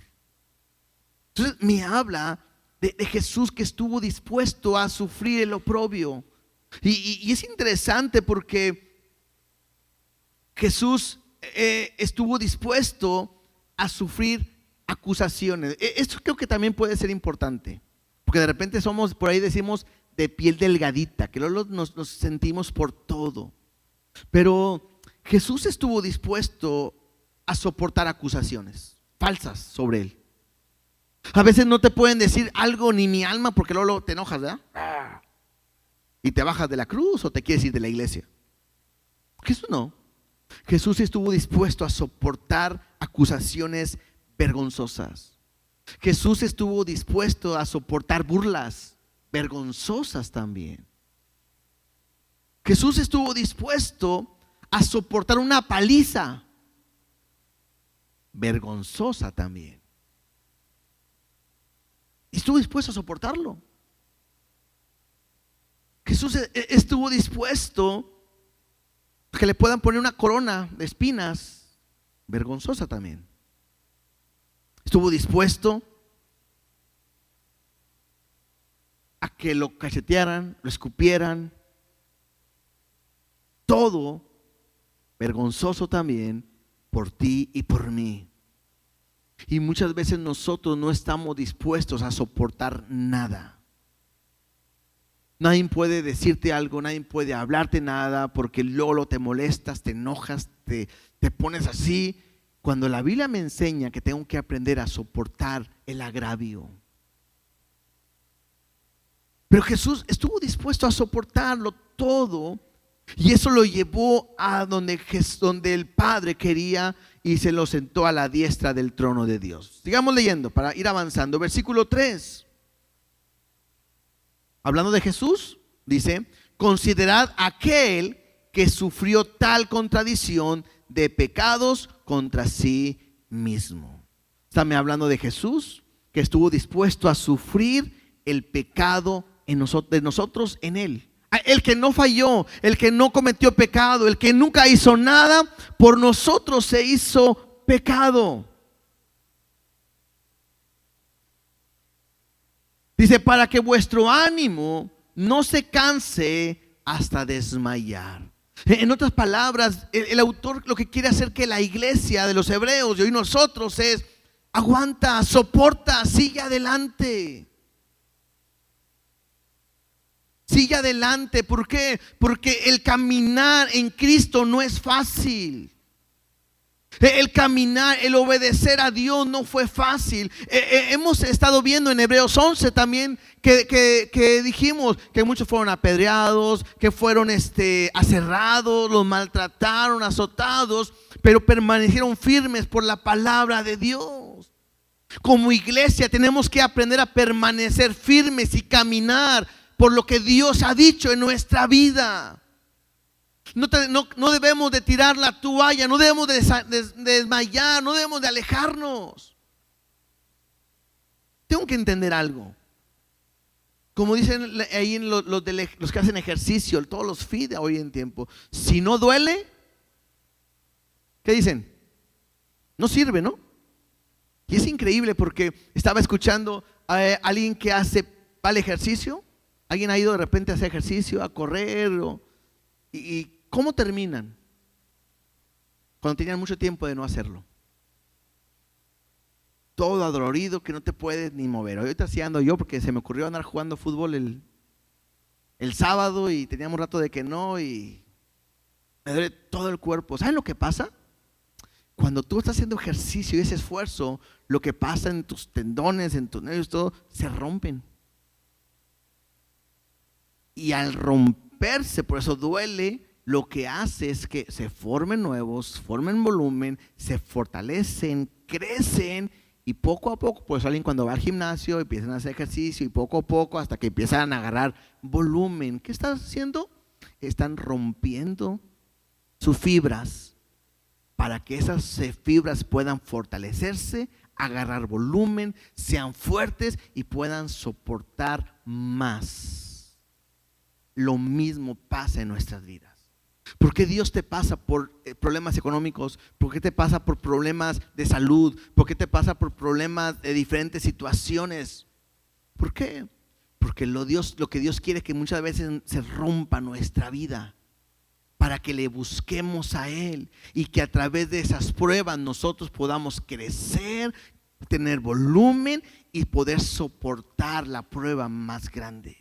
Entonces me habla de Jesús que estuvo dispuesto a sufrir el oprobio. Y es interesante porque Jesús estuvo dispuesto a sufrir acusaciones. Esto creo que también puede ser importante, porque de repente somos, por ahí decimos, de piel delgadita, que luego nos sentimos por todo. Pero Jesús estuvo dispuesto a soportar acusaciones falsas sobre él. A veces no te pueden decir algo ni mi alma porque luego te enojas, ¿verdad? Y te bajas de la cruz o te quieres ir de la iglesia. Jesús no. Jesús estuvo dispuesto a soportar acusaciones vergonzosas. Jesús estuvo dispuesto a soportar burlas vergonzosas también. Jesús estuvo dispuesto a soportar una paliza vergonzosa también. Estuvo dispuesto a soportarlo. Jesús estuvo dispuesto a que le puedan poner una corona de espinas vergonzosa también. Estuvo dispuesto a que lo cachetearan, lo escupieran, todo vergonzoso también por ti y por mí. Y muchas veces nosotros no estamos dispuestos a soportar nada. Nadie puede decirte algo, nadie puede hablarte nada, porque luego te molestas, te enojas, te pones así. Cuando la Biblia me enseña que tengo que aprender a soportar el agravio. Pero Jesús estuvo dispuesto a soportarlo todo. Y eso lo llevó a donde el Padre quería, y se lo sentó a la diestra del trono de Dios. Sigamos leyendo para ir avanzando. Versículo 3. Hablando de Jesús, dice, considerad aquel que sufrió tal contradicción de pecados contra sí mismo. Estamos hablando de Jesús, que estuvo dispuesto a sufrir el pecado de nosotros en Él. El que no falló, el que no cometió pecado, el que nunca hizo nada, por nosotros se hizo pecado. Dice, para que vuestro ánimo no se canse hasta desmayar. En otras palabras, el autor lo que quiere hacer que la iglesia de los hebreos y hoy nosotros es: aguanta, soporta, sigue adelante. Sigue adelante. ¿Por qué? Porque el caminar en Cristo no es fácil. El caminar, el obedecer a Dios no fue fácil. Hemos estado viendo en Hebreos 11 también que dijimos que muchos fueron apedreados, que fueron aserrados, los maltrataron, azotados, pero permanecieron firmes por la palabra de Dios. Como iglesia tenemos que aprender a permanecer firmes y caminar por lo que Dios ha dicho en nuestra vida. No debemos de tirar la toalla, no debemos de desmayar, no debemos de alejarnos. Tengo que entender algo. Como dicen ahí en los que hacen ejercicio, todos los FIDE hoy en tiempo, si no duele, ¿qué dicen? No sirve, ¿no? Y es increíble porque estaba escuchando a alguien que va al ejercicio. Alguien ha ido de repente a hacer ejercicio, a correr, y ¿cómo terminan? Cuando tenían mucho tiempo de no hacerlo. Todo adolorido, que no te puedes ni mover. Ahorita sí ando yo porque se me ocurrió andar jugando fútbol el sábado y teníamos un rato de que no, y me duele todo el cuerpo. ¿Saben lo que pasa? Cuando tú estás haciendo ejercicio y ese esfuerzo, lo que pasa en tus tendones, en tus nervios, todo, se rompen. Y al romperse, por eso duele, lo que hace es que se formen nuevos, formen volumen, se fortalecen, crecen, y poco a poco, pues alguien cuando va al gimnasio empiezan a hacer ejercicio y poco a poco hasta que empiezan a agarrar volumen. ¿Qué están haciendo? Están rompiendo sus fibras para que esas fibras puedan fortalecerse, agarrar volumen, sean fuertes y puedan soportar más. Lo mismo pasa en nuestras vidas. ¿Por qué Dios te pasa por problemas económicos? ¿Por qué te pasa por problemas de salud? ¿Por qué te pasa por problemas de diferentes situaciones? ¿Por qué? Porque lo que Dios quiere es que muchas veces se rompa nuestra vida para que le busquemos a Él y que a través de esas pruebas nosotros podamos crecer, tener volumen y poder soportar la prueba más grande.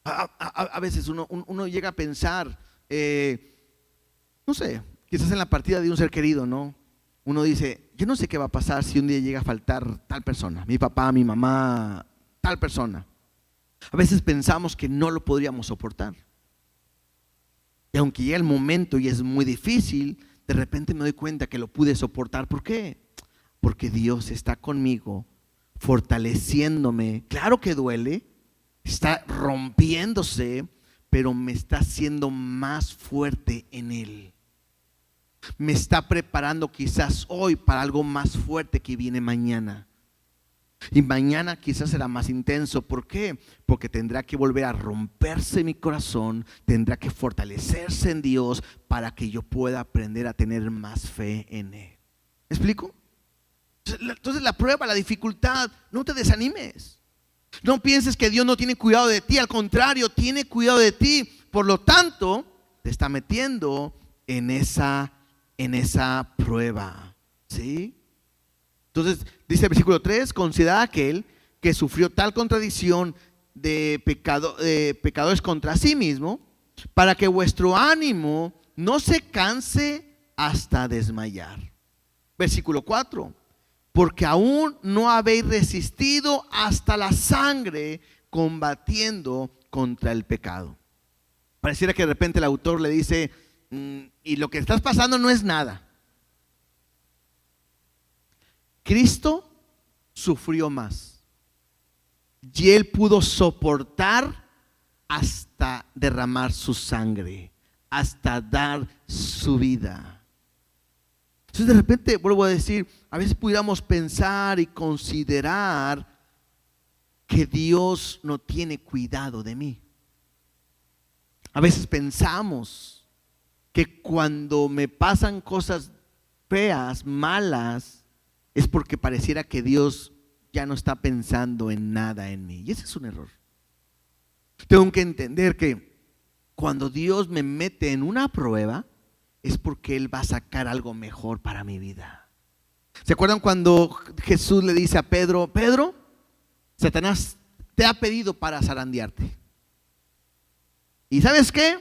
A veces uno llega a pensar, no sé, quizás en la partida de un ser querido, ¿no? Uno dice, yo no sé qué va a pasar si un día llega a faltar tal persona, mi papá, mi mamá, tal persona. A veces pensamos que no lo podríamos soportar. Y aunque llega el momento y es muy difícil, de repente me doy cuenta que lo pude soportar. ¿Por qué? Porque Dios está conmigo, fortaleciéndome. Claro que duele. Está rompiéndose, pero me está haciendo más fuerte en Él. Me está preparando quizás hoy para algo más fuerte que viene mañana. Y mañana quizás será más intenso. ¿Por qué? Porque tendrá que volver a romperse mi corazón, tendrá que fortalecerse en Dios para que yo pueda aprender a tener más fe en Él. ¿Me explico? Entonces la prueba, la dificultad, no te desanimes. No pienses que Dios no tiene cuidado de ti, al contrario, tiene cuidado de ti. Por lo tanto, te está metiendo en esa prueba, ¿sí? Entonces, dice el versículo 3, considera aquel que sufrió tal contradicción de pecadores contra sí mismo, para que vuestro ánimo no se canse hasta desmayar. Versículo 4. Porque aún no habéis resistido hasta la sangre combatiendo contra el pecado. Pareciera que de repente el autor le dice, y lo que estás pasando no es nada. Cristo sufrió más. y Él pudo soportar hasta derramar su sangre, hasta dar su vida. Entonces de repente, vuelvo a decir, a veces pudiéramos pensar y considerar que Dios no tiene cuidado de mí. A veces pensamos que cuando me pasan cosas feas, malas, es porque pareciera que Dios ya no está pensando en nada en mí. Y ese es un error. Tengo que entender que cuando Dios me mete en una prueba, es porque Él va a sacar algo mejor para mi vida. ¿Se acuerdan cuando Jesús le dice a Pedro: Pedro, Satanás te ha pedido para zarandearte? ¿Y sabes qué?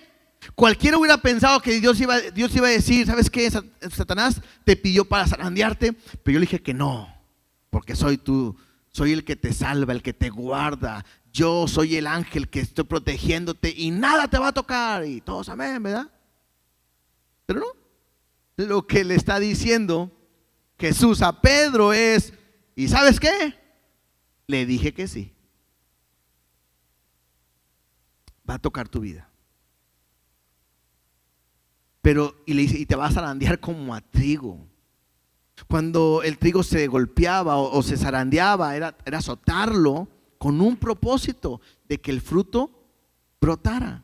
Cualquiera hubiera pensado que Dios iba a decir: ¿sabes qué? Satanás te pidió para zarandearte, pero yo le dije que no, porque soy el que te salva, el que te guarda. Yo soy el ángel que estoy protegiéndote y nada te va a tocar. Y todos amén, ¿verdad? Pero no. Lo que le está diciendo Jesús a Pedro es: ¿y sabes qué? Le dije que sí. Va a tocar tu vida. Pero, y le dice: y te vas a zarandear como a trigo. Cuando el trigo se golpeaba o se zarandeaba, era azotarlo con un propósito de que el fruto brotara.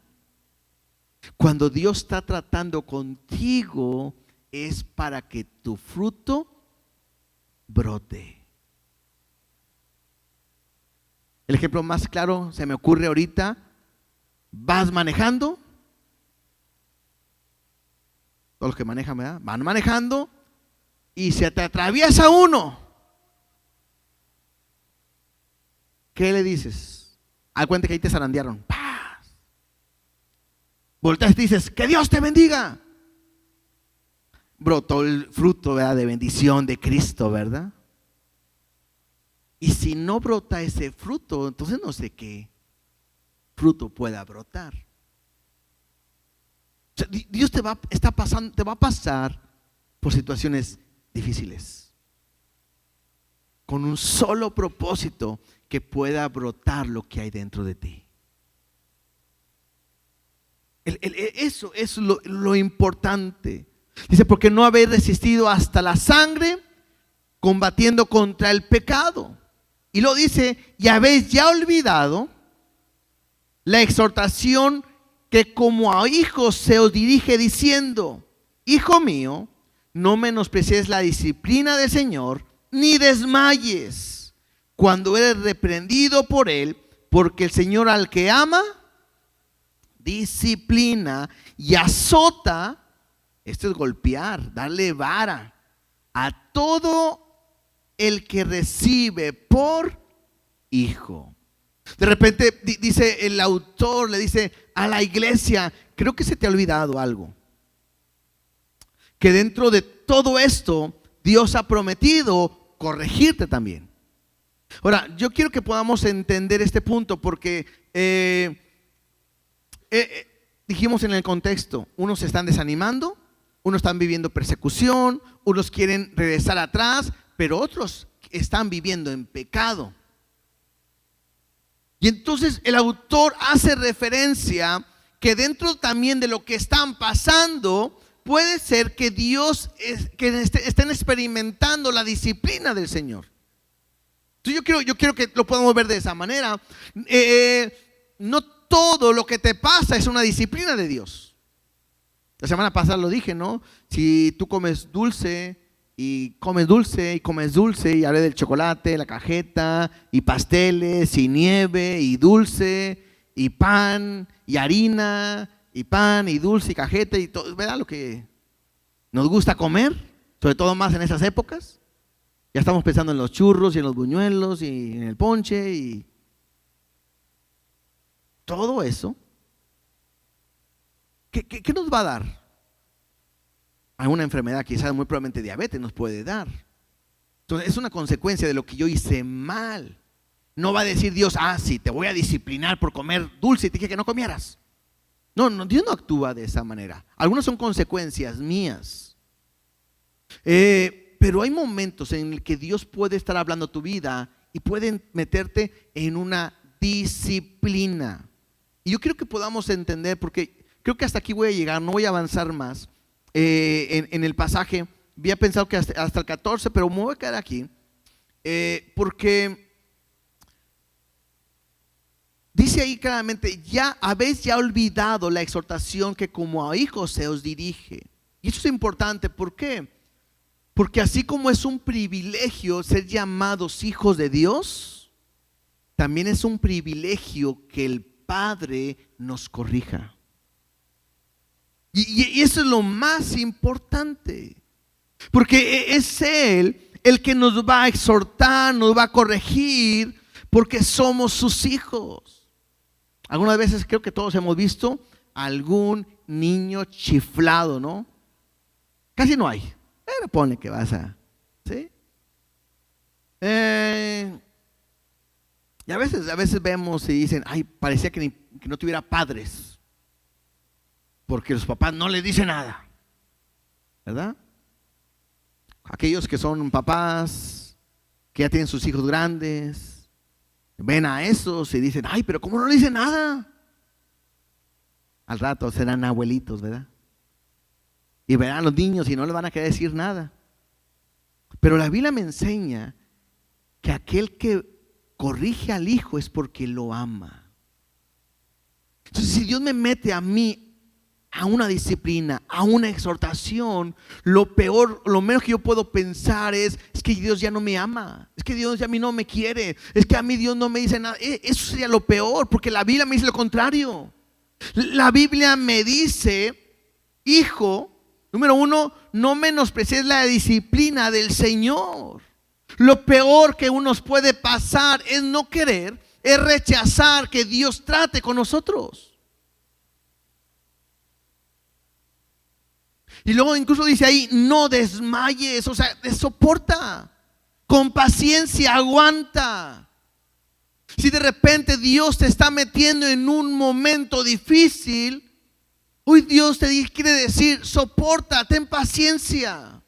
Cuando Dios está tratando contigo, es para que tu fruto brote. El ejemplo más claro se me ocurre ahorita: vas manejando, todos los que manejan, ¿verdad? Van manejando y se te atraviesa uno. ¿Qué le dices? Haz cuenta que ahí te zarandearon. ¡Paz! Volteas y dices: ¡que Dios te bendiga! Brotó el fruto, ¿verdad?, de bendición de Cristo, ¿verdad? Y si no brota ese fruto, entonces no sé qué fruto pueda brotar. O sea, Dios te va a pasar por situaciones difíciles, con un solo propósito: que pueda brotar lo que hay dentro de ti. Eso es lo importante. Dice: porque no habéis resistido hasta la sangre, combatiendo contra el pecado. Y lo dice: y habéis ya olvidado la exhortación que como a hijos se os dirige, diciendo: hijo mío, no menosprecies la disciplina del Señor, ni desmayes cuando eres reprendido por Él, porque el Señor al que ama, disciplina y azota. Esto es golpear, darle vara a todo el que recibe por hijo. De repente dice el autor, le dice a la iglesia: creo que se te ha olvidado algo, que dentro de todo esto Dios ha prometido corregirte también. Ahora, yo quiero que podamos entender este punto, porque dijimos en el contexto: unos se están desanimando, unos están viviendo persecución, unos quieren regresar atrás, pero otros están viviendo en pecado. Y entonces el autor hace referencia que dentro también de lo que están pasando, puede ser que estén experimentando la disciplina del Señor. Entonces yo quiero que lo podamos ver de esa manera. No todo lo que te pasa es una disciplina de Dios. La semana pasada lo dije, ¿no? Si tú comes dulce y comes dulce, y hablé del chocolate, la cajeta, y pasteles, y nieve, y dulce, y pan, y harina, y pan, y dulce, y cajeta, y todo, ¿verdad? Lo que nos gusta comer, sobre todo más en esas épocas. Ya estamos pensando en los churros, y en los buñuelos, y en el ponche, y todo eso. ¿Qué nos va a dar? Alguna enfermedad, quizás muy probablemente diabetes nos puede dar. Entonces es una consecuencia de lo que yo hice mal. No va a decir Dios: sí, te voy a disciplinar por comer dulce y te dije que no comieras. No, Dios no actúa de esa manera. Algunas son consecuencias mías. Pero hay momentos en el que Dios puede estar hablando tu vida y pueden meterte en una disciplina. Y yo quiero que podamos entender, porque creo que hasta aquí voy a llegar, no voy a avanzar más en el pasaje. Había pensado que hasta el 14, pero me voy a quedar aquí, porque dice ahí claramente: ya habéis ya olvidado la exhortación que como a hijos se os dirige. Y eso es importante. ¿Por qué? Porque así como es un privilegio ser llamados hijos de Dios, también es un privilegio que el Padre nos corrija. Y eso es lo más importante, porque es Él el que nos va a exhortar, nos va a corregir, porque somos sus hijos. Algunas veces creo que todos hemos visto algún niño chiflado, ¿no? Casi no hay, pero pone que vas a, ¿sí? Y a veces vemos y dicen: ay, parecía que no tuviera padres, porque los papás no le dicen nada, ¿verdad? Aquellos que son papás, que ya tienen sus hijos grandes, ven a esos y dicen: ay, pero ¿cómo no le dicen nada? Al rato serán abuelitos, ¿verdad? Y verán a los niños y no les van a querer decir nada. Pero la Biblia me enseña que aquel que corrige al hijo es porque lo ama. Entonces, si Dios me mete a mí a una disciplina, a una exhortación, lo peor, lo menos que yo puedo pensar es que Dios ya no me ama, es que Dios ya a mí no me quiere, es que a mí Dios no me dice nada. Eso sería lo peor, porque la Biblia me dice lo contrario. La Biblia me dice: hijo, número uno, no menosprecies la disciplina del Señor. Lo peor que uno nos puede pasar es no querer, es rechazar que Dios trate con nosotros. Y luego incluso dice ahí: no desmayes, o sea, soporta, con paciencia aguanta. Si de repente Dios te está metiendo en un momento difícil, hoy Dios te quiere decir: soporta, ten paciencia.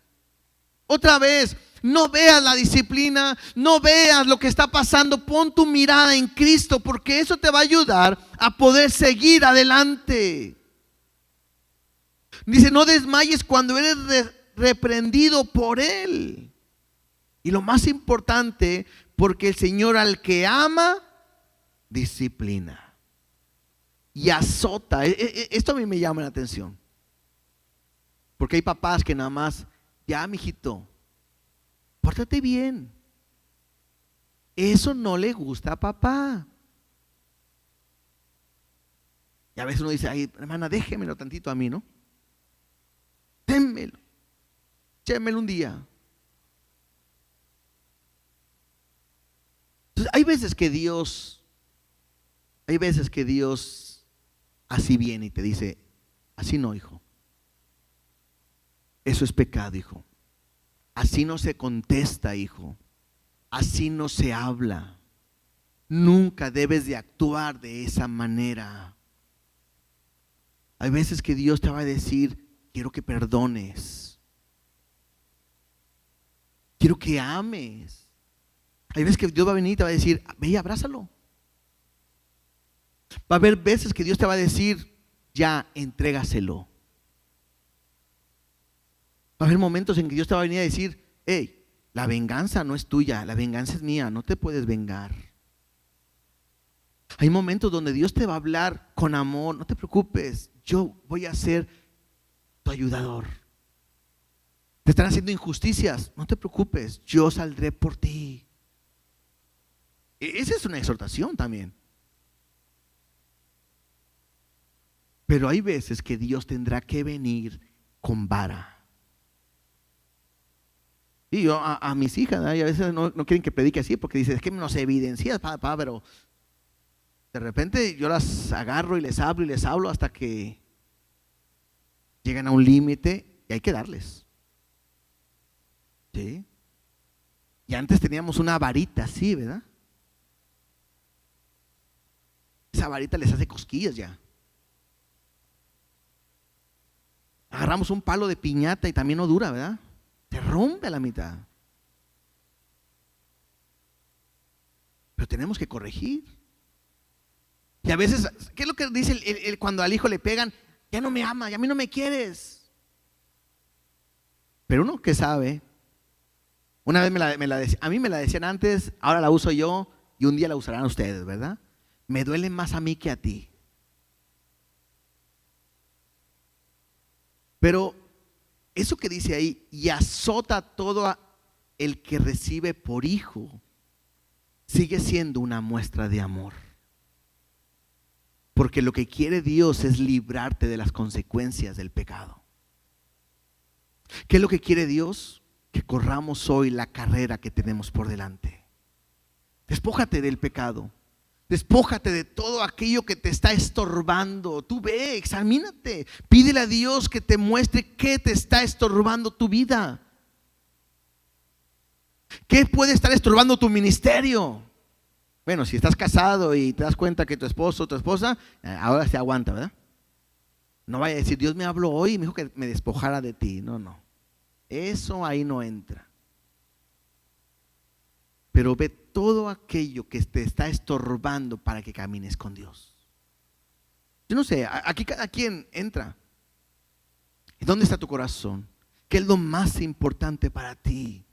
Otra vez, no veas la disciplina, no veas lo que está pasando, pon tu mirada en Cristo, porque eso te va a ayudar a poder seguir adelante. Dice: no desmayes cuando eres reprendido por Él. Y lo más importante, porque el Señor al que ama, disciplina y azota. Esto a mí me llama la atención, porque hay papás que nada más: ya, mijito, pórtate bien. Eso no le gusta a papá. Y a veces uno dice: ay, hermana, déjemelo tantito a mí, ¿no? Démelo, échemelo un día. Entonces, hay veces que Dios así viene y te dice: así no, hijo. Eso es pecado, hijo. Así no se contesta, hijo. Así no se habla. Nunca debes de actuar de esa manera. Hay veces que Dios te va a decir: quiero que perdones, quiero que ames. Hay veces que Dios va a venir y te va a decir: ve y abrázalo. Va a haber veces que Dios te va a decir: ya, entrégaselo. Va a haber momentos en que Dios te va a venir a decir: hey, la venganza no es tuya, la venganza es mía, no te puedes vengar. Hay momentos donde Dios te va a hablar con amor: no te preocupes, yo voy a ser tu ayudador. Te están haciendo injusticias, no te preocupes, yo saldré por ti. Esa es una exhortación también. Pero hay veces que Dios tendrá que venir con vara. Y yo a mis hijas, ¿no? Y a veces no quieren que predique así, porque dicen: es que nos evidencias, papá, pero de repente yo las agarro y les hablo hasta que llegan a un límite y hay que darles. ¿Sí? Y antes teníamos una varita así, ¿verdad? Esa varita les hace cosquillas ya. Agarramos un palo de piñata y también no dura, ¿verdad? Se rompe a la mitad. pero tenemos que corregir. Y a veces, ¿qué es lo que dice cuando al hijo le pegan? Ya no me ama, ya a mí no me quieres. Pero uno que sabe, una vez a mí me la decían antes, ahora la uso yo y un día la usarán ustedes, ¿verdad? Me duele más a mí que a ti. Pero eso que dice ahí, y azota a todo el que recibe por hijo, sigue siendo una muestra de amor. Porque lo que quiere Dios es librarte de las consecuencias del pecado. ¿Qué es lo que quiere Dios? Que corramos hoy la carrera que tenemos por delante. Despójate del pecado. Despójate de todo aquello que te está estorbando. Tú ve, examínate. Pídele a Dios que te muestre qué te está estorbando tu vida. ¿Qué puede estar estorbando tu ministerio? Bueno, si estás casado y te das cuenta que tu esposo o tu esposa, ahora se aguanta, ¿verdad? No vaya a decir, Dios me habló hoy y me dijo que me despojara de ti. No. Eso ahí no entra. Pero ve todo aquello que te está estorbando para que camines con Dios. Yo no sé, aquí cada quien entra. ¿Y dónde está tu corazón? ¿Qué es lo más importante para ti?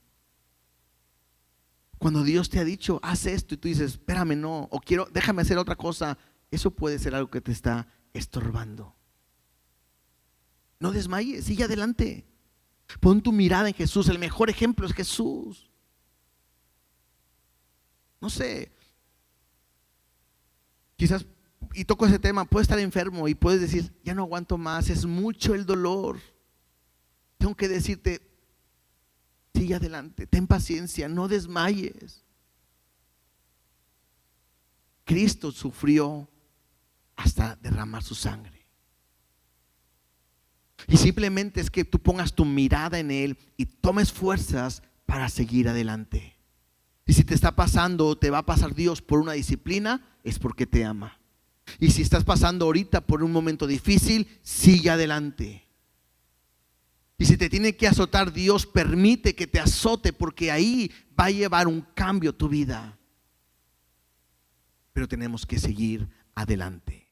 Cuando Dios te ha dicho, haz esto y tú dices, espérame, no, o déjame hacer otra cosa, eso puede ser algo que te está estorbando. No desmayes, sigue adelante. Pon tu mirada en Jesús, el mejor ejemplo es Jesús. No sé, quizás, y toco ese tema, puedes estar enfermo y puedes decir, ya no aguanto más, es mucho el dolor. Tengo que decirte, sigue adelante, ten paciencia, no desmayes. Cristo sufrió hasta derramar su sangre. Y simplemente es que tú pongas tu mirada en Él y tomes fuerzas para seguir adelante. Y si te está pasando o te va a pasar Dios por una disciplina, es porque te ama. Y si estás pasando ahorita por un momento difícil, sigue adelante. Y si te tiene que azotar, Dios permite que te azote, porque ahí va a llevar un cambio tu vida. Pero tenemos que seguir adelante.